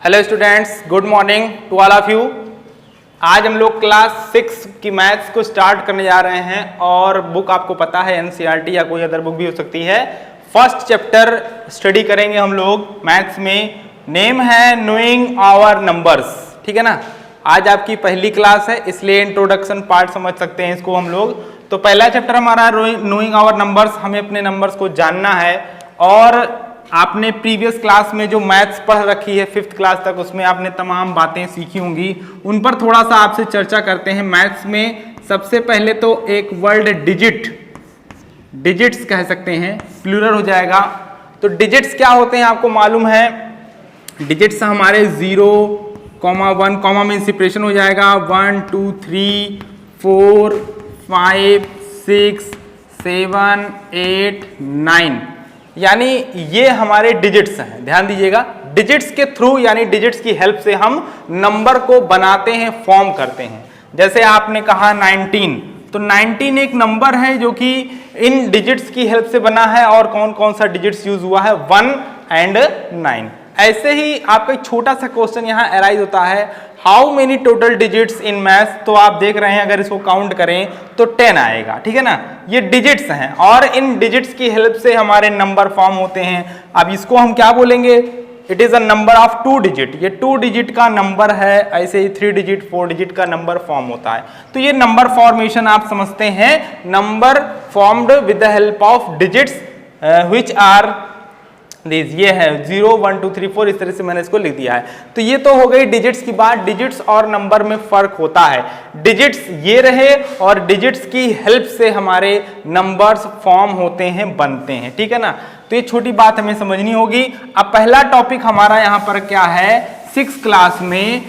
Hello students, good morning to all of you. आज हम लोग क्लास 6 की मैथ्स को स्टार्ट करने जा रहे हैं और बुक आपको पता है एनसीईआरटी या कोई अदर बुक भी हो सकती है। फर्स्ट चैप्टर स्टडी करेंगे हम लोग मैथ्स में, नेम है नोइंग आवर नंबर्स, ठीक है ना। आज आपकी पहली क्लास है इसलिए इंट्रोडक्शन पार्ट समझ सकते हैं इसको हम लोग। तो पहला चैप्टर हमारा नोइंग आवर नंबर्स, हमें अपने नंबर्स को जानना है। और आपने प्रीवियस क्लास में जो मैथ्स पढ़ रखी है 5th क्लास तक, उसमें आपने तमाम बातें सीखी होंगी, उन पर थोड़ा सा आपसे चर्चा करते हैं। मैथ्स में सबसे पहले तो एक वर्ड डिजिट्स कह सकते हैं, प्लूरल हो जाएगा। तो डिजिट्स क्या होते हैं आपको मालूम है। डिजिट्स हमारे 0, 1, कॉमा में सेपरेशन हो जाएगा 1 2 3 4 5 6 7 8 9, यानी ये हमारे डिजिट्स हैं। ध्यान दीजिएगा, डिजिट्स के थ्रू यानी डिजिट्स की हेल्प से हम नंबर को बनाते हैं, फॉर्म करते हैं। जैसे आपने कहा 19, तो 19 एक नंबर है जो कि इन डिजिट्स की हेल्प से बना है। और कौन कौन सा डिजिट्स यूज हुआ है, 1 and 9। ऐसे ही आपका एक छोटा सा क्वेश्चन यहाँ अराइज होता है, how many total digits in maths. तो आप देख रहे हैं अगर इसको काउंट करें तो 10 आएगा, ठीक है ना। ये डिजिट्स हैं और इन डिजिट्स की हेल्प से हमारे नंबर फॉर्म होते हैं। अब इसको हम क्या बोलेंगे, it is a number of 2 digit. ये 2 डिजिट का नंबर है, ऐसे ही 3 डिजिट 4 डिजिट का नंबर फॉर्म होता है। तो ये नंबर फॉर्मेशन आप समझते हैं, number formed with the help of digits which are this. ये है 0 1 2 3 4, इस तरह से मैंने इसको लिख दिया है। तो ये तो हो गई डिजिट्स की बात। डिजिट्स और नंबर में फर्क होता है। डिजिट्स ये रहे और डिजिट्स की हेल्प से हमारे नंबर्स फॉर्म होते हैं, बनते हैं, ठीक है ना। तो ये छोटी बात हमें समझनी होगी। अब पहला टॉपिक हमारा यहाँ पर क्या है, 6th क्लास में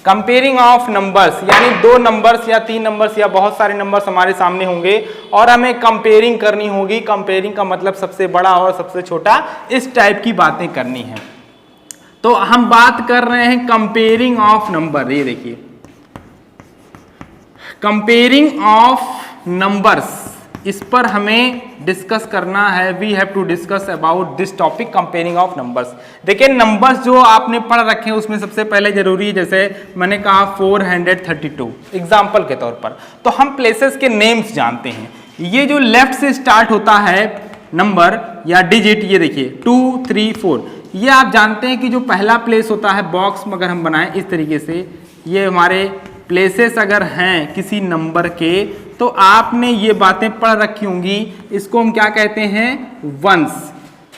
कंपेयरिंग ऑफ नंबर्स, यानी 2 नंबर्स या 3 नंबर्स या बहुत सारे नंबर्स हमारे सामने होंगे और हमें कंपेयरिंग करनी होगी। कंपेयरिंग का मतलब सबसे बड़ा और सबसे छोटा, इस टाइप की बातें करनी है। तो हम बात कर रहे हैं कंपेयरिंग ऑफ नंबर। ये देखिए, कंपेयरिंग ऑफ नंबर्स, इस पर हमें डिस्कस करना है। We have to discuss about this topic, comparing of numbers. देखिए, नंबर्स जो आपने पढ़ रखे हैं उसमें सबसे पहले जरूरी है, जैसे मैंने कहा 432 एग्जाम्पल के तौर पर, तो हम प्लेसेस के नेम्स जानते हैं। ये जो लेफ्ट से स्टार्ट होता है नंबर या डिजिट, ये देखिए 2 3 4, ये आप जानते हैं कि जो पहला प्लेस होता है, बॉक्स में अगर हम बनाएं इस तरीके से, ये हमारे प्लेसेस अगर हैं किसी नंबर के, तो आपने ये बातें पढ़ रखी होंगी। इसको हम क्या कहते हैं, ones.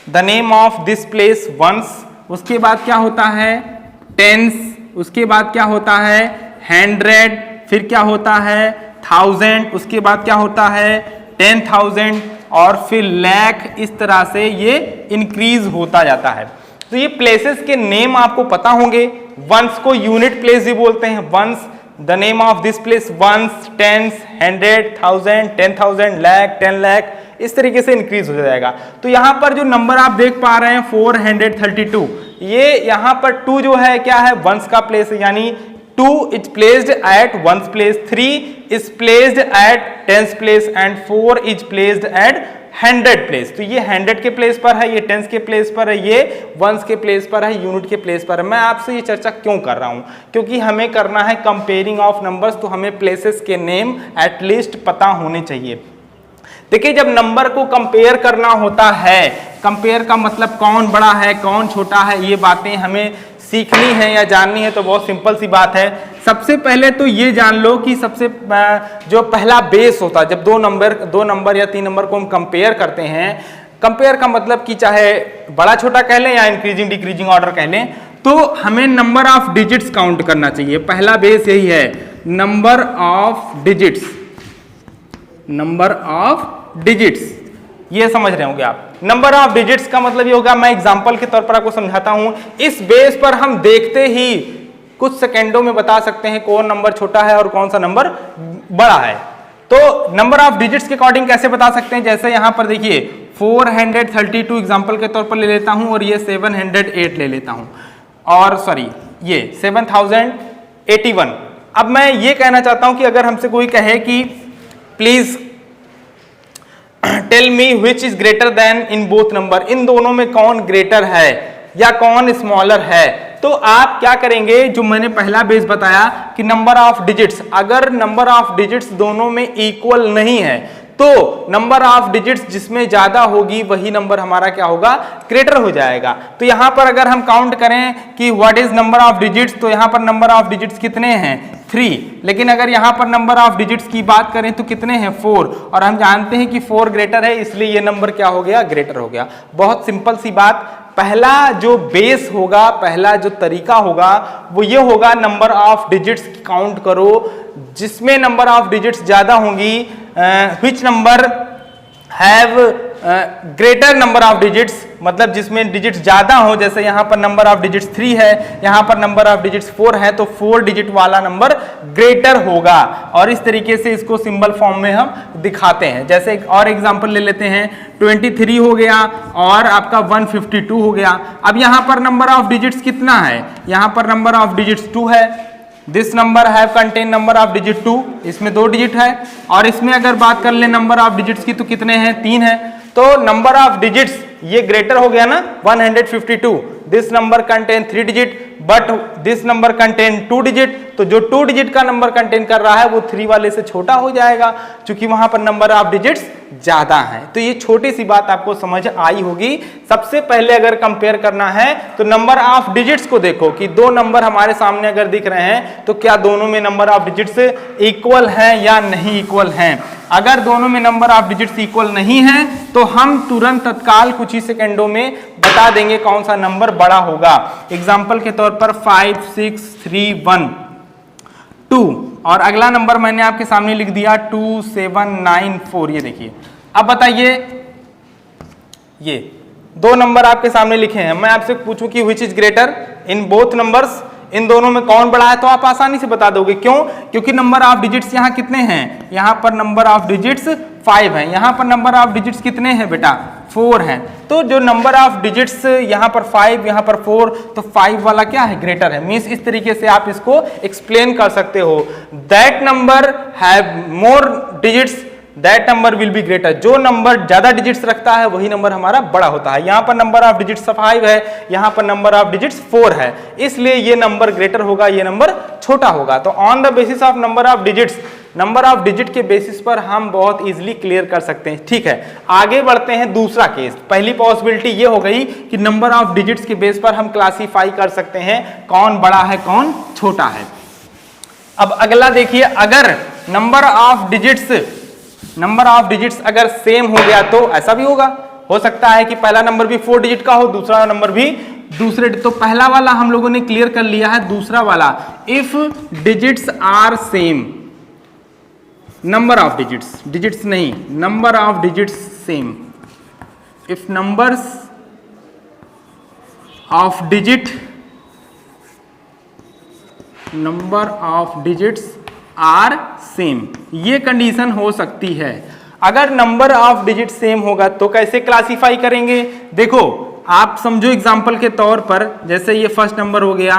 The name of this place ones. उसके बाद क्या होता है, टेंस। उसके बाद क्या होता है, 100। फिर क्या होता है, 1000। उसके बाद क्या होता है, 10,000 और फिर लाख। इस तरह से ये इंक्रीज होता जाता है। तो ये प्लेसेस के नेम आपको पता होंगे। वंस को यूनिट प्लेस भी बोलते हैं, once. The name of this place ones, tens, 100, 1000, 10,000, lakh, 10 lakh, इस तरीके से इंक्रीज हो जाएगा। तो यहाँ पर जो नंबर आप देख पा रहे हैं 432, ये यहाँ पर 2 जो है क्या है, वंस का प्लेस है, यानी 2 is placed at ones place, 3 is placed at tens place and 4 is placed at 100 place. तो ये 100 के प्लेस पर है, ये टेंस के प्लेस पर है, ये वंस के प्लेस पर है, यूनिट के प्लेस पर है। मैं आपसे ये चर्चा क्यों कर रहा हूँ, क्योंकि हमें करना है कंपेयरिंग ऑफ नंबर्स, तो हमें प्लेसेस के नेम एटलीस्ट पता होने चाहिए। देखिए, जब नंबर को कंपेयर करना होता है, कंपेयर का मतलब कौन बड़ा है कौन छोटा है, ये बातें हमें सीखनी है या जाननी है। तो बहुत सिंपल सी बात है। सबसे पहले तो ये जान लो कि सबसे जो पहला बेस होता है, जब दो नंबर या 3 नंबर को हम कंपेयर करते हैं, कंपेयर का मतलब कि चाहे बड़ा छोटा कह लें या इंक्रीजिंग डिक्रीजिंग ऑर्डर कह लें, तो हमें नंबर ऑफ डिजिट्स काउंट करना चाहिए। पहला बेस यही है, number of digits. Number of digits, ये समझ रहे होंगे आप। नंबर ऑफ डिजिट्स का मतलब ये होगा, मैं एग्जांपल के तौर पर आपको समझाता हूं। इस बेस पर हम देखते ही कुछ सेकंडों में बता सकते हैं कौन नंबर छोटा है और कौन सा नंबर बड़ा है। तो नंबर ऑफ डिजिट्स के अकॉर्डिंग कैसे बता सकते हैं, जैसे यहां पर देखिए 432 एग्जांपल के तौर पर ले लेता हूं और ये 708 ले लेता हूं, और सॉरी ये 7081। अब मैं ये कहना चाहता हूं कि अगर हमसे कोई कहे कि please tell me which is greater than in both number, इन दोनों में कौन ग्रेटर है, या कौन स्मॉलर है। तो आप क्या करेंगे, जो मैंने पहला बेस बताया कि नंबर ऑफ डिजिट्स, अगर नंबर ऑफ डिजिट्स दोनों में इक्वल नहीं है तो नंबर ऑफ डिजिट्स जिसमें ज्यादा होगी वही नंबर हमारा क्या होगा, ग्रेटर हो जाएगा। तो यहां पर अगर हम काउंट करें कि what is number of digits, तो यहां पर नंबर ऑफ डिजिट्स कितने हैं, 3। लेकिन अगर यहां पर नंबर ऑफ डिजिट्स की बात करें तो कितने हैं, 4। और हम जानते हैं कि 4 ग्रेटर है, इसलिए ये नंबर क्या हो गया, ग्रेटर हो गया। बहुत सिंपल सी बात। पहला जो बेस होगा, पहला जो तरीका होगा वो ये होगा, नंबर ऑफ डिजिट्स काउंट करो, जिसमें नंबर ऑफ डिजिट्स ज्यादा होंगी, which number have greater number of digits, मतलब जिसमें डिजिट्स ज्यादा हो। जैसे यहां पर नंबर ऑफ डिजिट्स 3 है, यहां पर नंबर ऑफ डिजिट्स 4 है, तो 4 डिजिट वाला नंबर ग्रेटर होगा। और इस तरीके से इसको सिंबल फॉर्म में हम दिखाते हैं। जैसे एक और एग्जांपल ले लेते हैं, 23 हो गया और आपका 152 हो गया। अब यहां पर नंबर ऑफ डिजिट्स कितना है, यहां पर नंबर ऑफ डिजिट्स 2 है। This number have contain number of digit 2, इसमें 2 डिजिट है। और इसमें अगर बात कर ले नंबर ऑफ डिजिट्स की तो कितने हैं, 3 है। तो नंबर ऑफ डिजिट्स ये ग्रेटर हो गया ना, 152। This number contain 3 digit but this number contain 2 digit. तो जो 2 डिजिट का नंबर कंटेन कर रहा है वो 3 वाले से छोटा हो जाएगा, क्योंकि वहां पर नंबर ऑफ डिजिट्स ज्यादा है। तो ये छोटी सी बात आपको समझ आई होगी। सबसे पहले अगर कंपेयर करना है तो नंबर ऑफ डिजिट्स को देखो कि 2 नंबर हमारे सामने अगर दिख रहे हैं तो क्या दोनों में नंबर ऑफ डिजिट्स इक्वल हैं या नहीं इक्वल हैं। अगर दोनों में नंबर ऑफ डिजिट्स इक्वल नहीं है तो हम तुरंत तत्काल कुछ ही सेकंडों में बता देंगे कौन सा नंबर बड़ा होगा। एग्जांपल के तौर पर 5, 6, 3, 1, 2 और अगला नंबर मैंने आपके सामने लिख दिया 2, 7, 9, 4। ये देखिए, अब बताइए, ये 2 नंबर आपके सामने लिखे हैं। मैं आपसे पूछूं कि which is greater in both numbers, इन दोनों में कौन बड़ा है, तो आप आसानी से बता दोगे। क्यों? क्योंकि नंबर ऑफ डिजिट्स यहाँ कितने हैं, यहाँ पर नंबर ऑफ डिजिट्स 5 हैं, यहाँ पर नंबर ऑफ डिजिट्स कितने हैं बेटा, 4 हैं। तो जो नंबर ऑफ डिजिट्स यहाँ पर 5, यहाँ पर 4, तो 5 वाला क्या है, ग्रेटर है। मीन्स इस तरीके से आप इसको एक्सप्लेन कर सकते हो। That number have more digits, that number will be greater. जो नंबर ज्यादा डिजिट्स रखता है वही नंबर हमारा बड़ा होता है। यहाँ पर नंबर ऑफ डिजिट्स 5 है, यहाँ पर नंबर ऑफ डिजिट्स 4 है, इसलिए ये नंबर ग्रेटर होगा, ये नंबर छोटा होगा। तो on the basis of number of digits, number of digit के बेसिस पर हम बहुत इजीली क्लियर कर सकते हैं। ठीक है, आगे बढ़ते हैं। दूसरा केस, पहली पॉसिबिलिटी ये हो गई कि नंबर ऑफ डिजिट्स के बेस पर हम क्लासीफाई कर सकते हैं कौन बड़ा है कौन छोटा है। अब अगला देखिए, अगर नंबर ऑफ डिजिट्स अगर सेम हो गया तो ऐसा भी होगा, हो सकता है कि पहला नंबर भी 4 डिजिट का हो, दूसरा नंबर भी दूसरे। तो पहला वाला हम लोगों ने क्लियर कर लिया है। दूसरा वाला, if digits are same, number of digits नहीं, number of digits same, if numbers of digits are same, ये कंडीशन हो सकती है। अगर नंबर ऑफ डिजिट सेम होगा तो कैसे क्लासीफाई करेंगे, देखो आप समझो एग्जांपल के तौर पर, जैसे ये फर्स्ट नंबर हो गया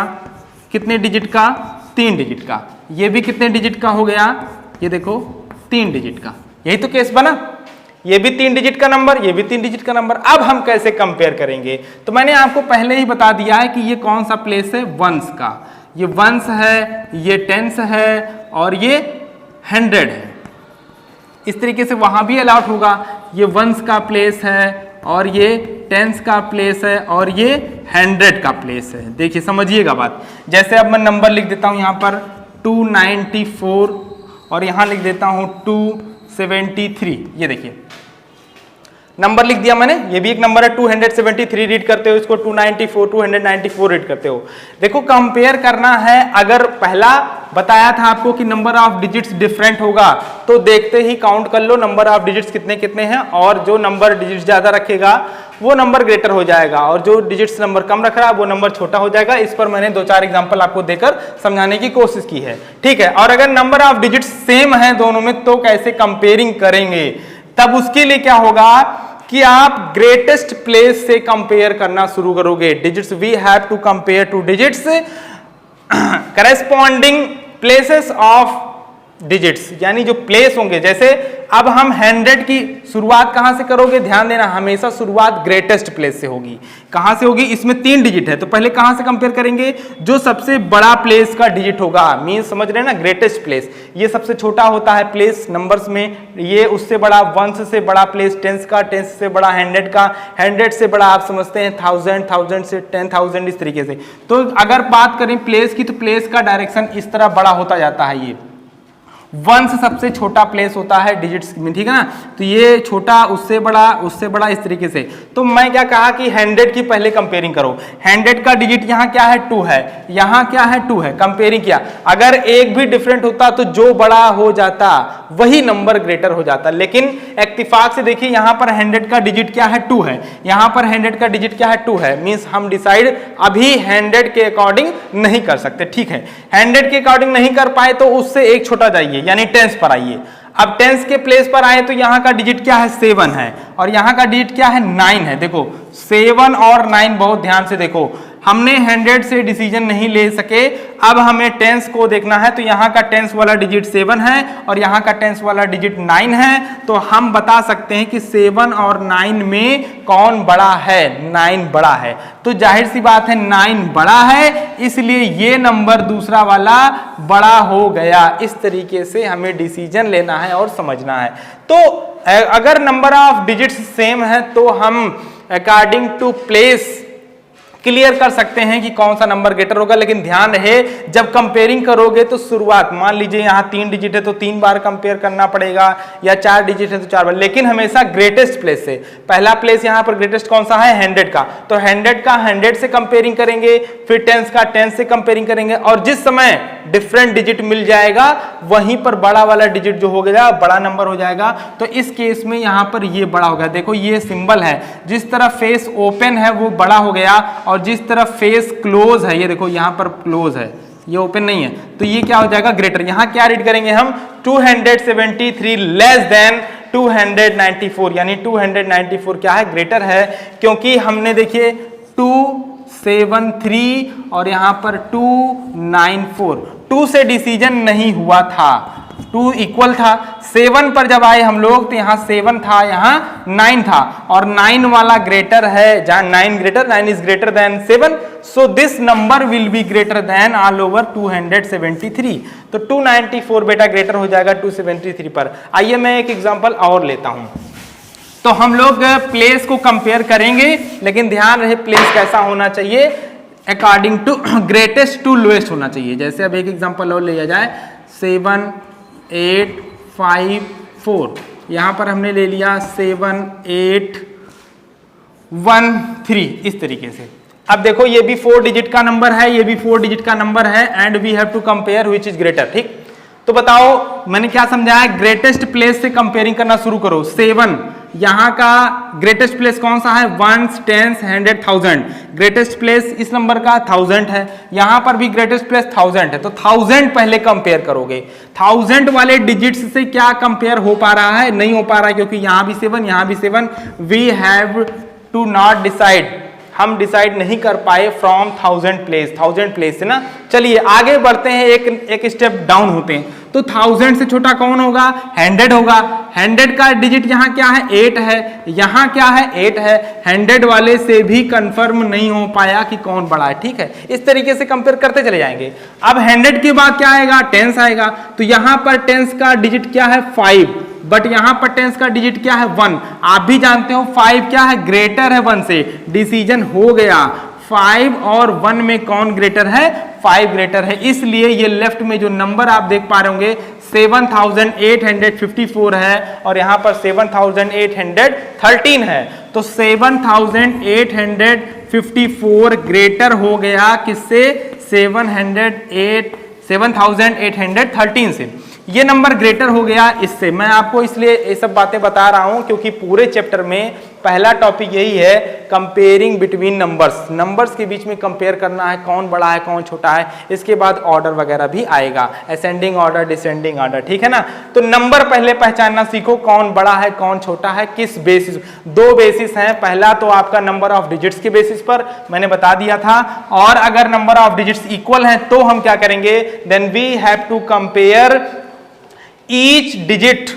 कितने डिजिट का, 3 डिजिट का, ये भी कितने डिजिट का हो गया, ये देखो 3 डिजिट का। यही तो केस बना, ये भी 3 डिजिट का नंबर, ये भी 3 डिजिट का नंबर। अब हम कैसे कंपेयर करेंगे, तो मैंने आपको पहले ही बता दिया है कि ये कौन सा प्लेस है, वंस का। ये वंस है, ये टेंस है और ये 100 है। इस तरीके से वहां भी अलाउट होगा। ये वंस का प्लेस है और ये टेंस का प्लेस है और ये 100 का प्लेस है। देखिए समझिएगा बात। जैसे अब मैं नंबर लिख देता हूं यहां पर 294 और यहां लिख देता हूं 273। ये देखिए नंबर लिख दिया मैंने, ये भी एक नंबर है 273 रीड करते हो इसको, 294 रीड करते हो। देखो कंपेयर करना है, अगर पहला बताया था आपको कि नंबर ऑफ डिजिट्स डिफरेंट होगा तो देखते ही काउंट कर लो नंबर ऑफ डिजिट्स कितने कितने हैं, और जो नंबर डिजिट्स ज्यादा रखेगा वो नंबर ग्रेटर हो जाएगा और जो डिजिट्स नंबर कम रख रहा है वो नंबर छोटा हो जाएगा। इस पर मैंने 2-4 एग्जांपल आपको देकर समझाने की कोशिश की है। ठीक है, और अगर नंबर ऑफ डिजिट्स सेम है दोनों में तो कैसे कंपेयरिंग करेंगे, तब उसके लिए क्या होगा कि आप ग्रेटेस्ट प्लेस से कंपेयर करना शुरू करोगे। Digits we have to compare to digits corresponding places of digits यानी जो प्लेस होंगे, जैसे अब हम 100 की शुरुआत कहां से करोगे, ध्यान देना हमेशा शुरुआत ग्रेटेस्ट प्लेस से होगी। कहां से होगी, इसमें 3 डिजिट है तो पहले कहां से कंपेयर करेंगे, जो सबसे बड़ा प्लेस का डिजिट होगा, मींस समझ रहे हैं ना, ग्रेटेस्ट प्लेस। ये सबसे छोटा होता है प्लेस नंबर्स में, ये उससे बड़ा 1 से बड़ा प्लेस 10 का, 10 से बड़ा 100 का, 100 से बड़ा आप समझते हैं 1000, 1000 से 10,000, इस तरीके से। तो अगर बात करें प्लेस की तो प्लेस का डायरेक्शन इस तरह बड़ा होता जाता है। ये 1 से सबसे छोटा प्लेस होता है डिजिट्स में, ठीक है ना, तो ये छोटा उससे बड़ा इस तरीके से। तो मैं क्या कहा कि 100 की पहले कंपेयरिंग करो। 100 का डिजिट यहाँ क्या है, 2 है, यहाँ क्या है 2 है, कंपेयरिंग किया। अगर एक भी डिफरेंट होता तो जो बड़ा हो जाता वही नंबर ग्रेटर हो जाता, लेकिन इत्तेफाक से देखिए यहाँ पर 100 का डिजिट क्या है, 2 है, यहाँ पर 100 का डिजिट क्या है, 2 है, मींस हम डिसाइड अभी 100 के अकॉर्डिंग नहीं कर सकते, ठीक है। 100 के अकॉर्डिंग नहीं कर पाए तो उससे एक छोटा जाइए, यानी 10 पर आइए। अब 10 के प्लेस पर आए तो यहां का डिजिट क्या है, 7 है, और यहां का डिजिट क्या है, 9 है। देखो 7 और 9 बहुत ध्यान से देखो, हमने 100 से डिसीजन नहीं ले सके, अब हमें 10 को देखना है। तो यहाँ का 10 वाला डिजिट 7 है और यहाँ का 10 वाला डिजिट 9 है, तो हम बता सकते हैं कि 7 और 9 में कौन बड़ा है, 9 बड़ा है। तो जाहिर सी बात है 9 बड़ा है, इसलिए ये नंबर दूसरा वाला बड़ा हो गया। इस तरीके से हमें डिसीजन लेना है और समझना है। तो अगर नंबर ऑफ डिजिट्स सेम है तो हम अकॉर्डिंग टू प्लेस क्लियर कर सकते हैं कि कौन सा नंबर ग्रेटर होगा। लेकिन ध्यान रहे जब कंपेयरिंग करोगे तो शुरुआत, मान लीजिए यहाँ 3 डिजिट है तो 3 बार कंपेयर करना पड़ेगा, या 4 डिजिट है तो 4 बार, लेकिन हमेशा ग्रेटेस्ट प्लेस से। पहला प्लेस यहाँ पर ग्रेटेस्ट कौन सा है, 100 का, तो 100 का 100 से कंपेयरिंग करेंगे, फिर 10 का 10 से कंपेयरिंग करेंगे, और जिस समय डिफरेंट डिजिट मिल जाएगा वहीं पर बड़ा वाला डिजिट जो हो गया बड़ा नंबर हो जाएगा। तो इस केस में यहाँ पर ये बड़ा हो गया। देखो ये सिंबल है, जिस तरफ फेस ओपन है वो बड़ा हो गया, और जिस तरफ फेस क्लोज है, ये देखो यहाँ पर क्लोज है, ये ओपन नहीं है, तो ये क्या हो जाएगा, ग्रेटर। यहाँ क्या रीड करेंगे हम, 273 लेस देन 294, यानी 294 क्या है, ग्रेटर है, क्योंकि हमने देखिए 273 और यहाँ पर 294, 2 से डिसीजन नहीं हुआ था, 2 इक्वल था। 7 पर जब आए हम लोग तो यहाँ 7 था, यहाँ 9 था, और 9 वाला ग्रेटर है, जहाँ 9 greater, 9 is greater then 7, so this number will be greater than all over 273। तो 294 बेटा ग्रेटर हो जाएगा 273 पर। आइए मैं एक एग्जांपल और लेता हूं। तो हम लोग प्लेस को कंपेयर करेंगे, लेकिन ध्यान रहे प्लेस कैसा होना चाहिए, according to greatest to lowest होना चाहिए। जैसे अब एक एग्जांपल और लिया जाए, 7 8 5 4, यहां पर हमने ले लिया 7 8 1 3, इस तरीके से। अब देखो ये भी 4 डिजिट का नंबर है, ये भी 4 डिजिट का नंबर है, and we have to compare which is greater, ठीक। तो बताओ मैंने क्या समझाया, ग्रेटेस्ट प्लेस से कंपेयरिंग करना शुरू करो। 7 यहाँ का ग्रेटेस्ट प्लेस कौन सा है, 1 10 100 1000, ग्रेटेस्ट प्लेस इस नंबर का 1000 है, यहाँ पर भी ग्रेटेस्ट प्लेस 1000 है, तो 1000 पहले कंपेयर करोगे। 1000 वाले डिजिट्स से क्या कंपेयर हो पा रहा है, नहीं हो पा रहा है, क्योंकि यहाँ भी 7 यहाँ भी 7, we have to not decide, हम डिसाइड नहीं कर पाए फ्रॉम 1000 प्लेस से ना। चलिए आगे बढ़ते हैं, एक स्टेप डाउन होते हैं। तो 1000 से छोटा कौन होगा, 100 होगा। 100 का डिजिट यहाँ क्या है, 8 है, यहाँ क्या है 8 है, 100 वाले से भी कंफर्म नहीं हो पाया कि कौन बड़ा है, ठीक है। इस तरीके से कंपेयर करते चले जाएंगे। अब 100 के बाद क्या आएगा, 10 आएगा, तो यहाँ पर 10 का डिजिट क्या है 5, बट यहां पर 10 का डिजिट क्या है 1। आप भी जानते हो 5 क्या है, ग्रेटर है 1 से, डिसीजन हो गया। 5 और 1 में कौन ग्रेटर है, 5 ग्रेटर है, इसलिए ये लेफ्ट में जो नंबर आप देख पा रहे होंगे 7854 है, और यहां पर 7813 है, तो 7854 ग्रेटर हो गया किससे, 7813 से। ये नंबर ग्रेटर हो गया इससे। मैं आपको इसलिए ये सब बातें बता रहा हूं क्योंकि पूरे चैप्टर में पहला टॉपिक यही है, कंपेयरिंग बिटवीन नंबर्स। नंबर्स के बीच में कंपेयर करना है, कौन बड़ा है कौन छोटा है। इसके बाद ऑर्डर वगैरह भी आएगा, असेंडिंग ऑर्डर डिसेंडिंग ऑर्डर, ठीक है ना। तो नंबर पहले पहचानना सीखो, कौन बड़ा है कौन छोटा है, किस बेसिस। 2 बेसिस हैं, पहला तो आपका नंबर ऑफ डिजिट्स के बेसिस पर मैंने बता दिया था, और अगर नंबर ऑफ डिजिट्स इक्वल हैं तो हम क्या करेंगे, then we have to compare each digit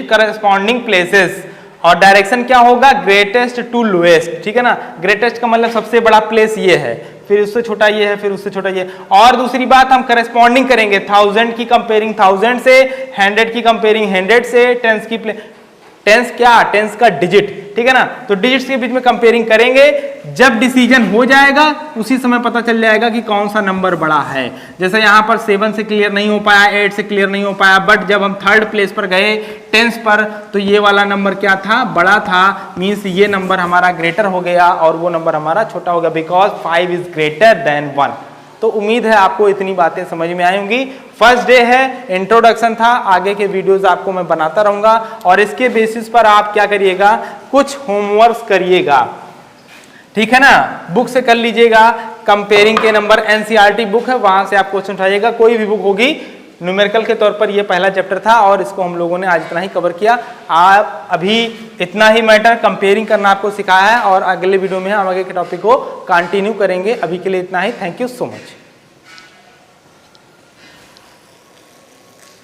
corresponding places, और डायरेक्शन क्या होगा, ग्रेटेस्ट टू लोएस्ट, ठीक है ना। ग्रेटेस्ट का मतलब सबसे बड़ा प्लेस ये है, फिर उससे छोटा ये है, फिर उससे छोटा ये। और दूसरी बात हम करस्पॉन्डिंग करेंगे, 1000 की कंपेयरिंग 1000 से, 100 की कंपेयरिंग 100 से, टेंस की टेंस क्या, टेंस का डिजिट, ठीक है ना। तो डिजिट्स के बीच में कंपेयरिंग करेंगे, जब डिसीजन हो जाएगा उसी समय पता चल जाएगा कि कौन सा नंबर बड़ा है। जैसे यहाँ पर 7 से क्लियर नहीं हो पाया, 8 से क्लियर नहीं हो पाया, बट जब हम थर्ड प्लेस पर गए टेंस पर, तो ये वाला नंबर क्या था, बड़ा था, मीन्स ये नंबर हमारा ग्रेटर हो गया और वो नंबर हमारा छोटा हो गया, बिकॉज 5 इज ग्रेटर देन 1। तो उम्मीद है आपको इतनी बातें समझ में आई होंगी। फर्स्ट डे है, इंट्रोडक्शन था, आगे के वीडियोस आपको मैं बनाता रहूंगा और इसके बेसिस पर आप क्या करिएगा, कुछ होमवर्क करिएगा, ठीक है ना। बुक से कर लीजिएगा, कंपेयरिंग के नंबर एनसीईआरटी बुक है, वहां से आप क्वेश्चन उठाइएगा, कोई भी बुक होगी। न्यूमेरिकल के तौर पर ये पहला चैप्टर था और इसको हम लोगों ने आज इतना ही कवर किया। आप अभी इतना ही मैटर कंपेयरिंग करना आपको सिखाया है और अगले वीडियो में हम आगे के टॉपिक को कंटिन्यू करेंगे। अभी के लिए इतना ही, थैंक यू सो मच।